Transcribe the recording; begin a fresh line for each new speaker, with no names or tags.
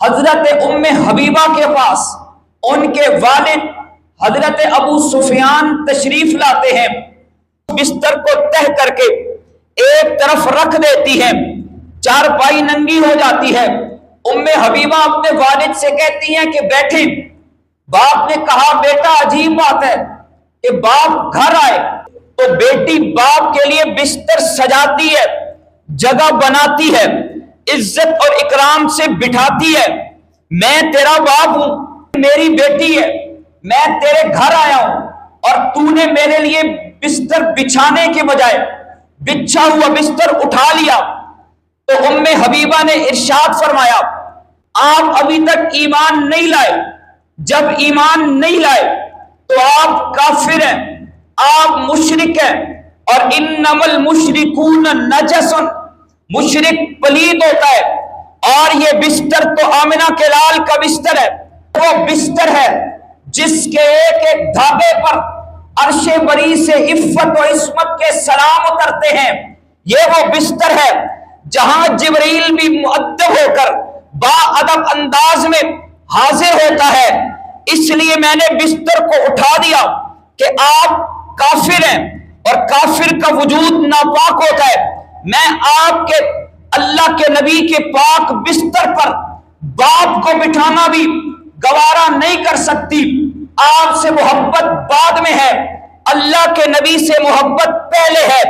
حضرت ام حبیبہ کے پاس ان کے والد حضرت ابو سفیان تشریف لاتے ہیں، بستر کو تہ کر کے ایک طرف رکھ دیتی ہے، چارپائی ننگی ہو جاتی ہے۔ ام حبیبہ اپنے والد سے کہتی ہیں کہ بیٹھیں۔ باپ نے کہا بیٹا عجیب بات ہے کہ باپ گھر آئے تو بیٹی باپ کے لیے بستر سجاتی ہے، جگہ بناتی ہے، عزت اور اکرام سے بٹھاتی ہے۔ میں تیرا باپ ہوں، میری بیٹی ہے، میں تیرے گھر آیا ہوں اور تو نے میرے لیے بستر بچھانے کے بجائے بچھا ہوا بستر اٹھا لیا۔ تو ام حبیبہ نے ارشاد فرمایا آپ ابھی تک ایمان نہیں لائے، جب ایمان نہیں لائے تو آپ کافر ہیں، آپ مشرک ہیں، اور انما المشرکون نجس، مشرک پلید ہوتا ہے، اور یہ بستر تو آمنہ کے لال کا بستر ہے، وہ بستر ہے جس کے ایک ایک دھاگے پر عرش بری سے عفت و عصمت کے سلام اترتے ہیں۔ یہ وہ بستر ہے جہاں جبرائیل بھی مؤدب ہو کر با ادب انداز میں حاضر ہوتا ہے۔ اس لیے میں نے بستر کو اٹھا دیا کہ آپ کافر ہیں اور کافر کا وجود ناپاک ہوتا ہے، میں آپ کے اللہ کے نبی کے پاک بستر پر باپ کو بٹھانا بھی گوارا نہیں کر سکتی۔ آپ سے محبت بعد میں ہے، اللہ کے نبی سے محبت پہلے ہے۔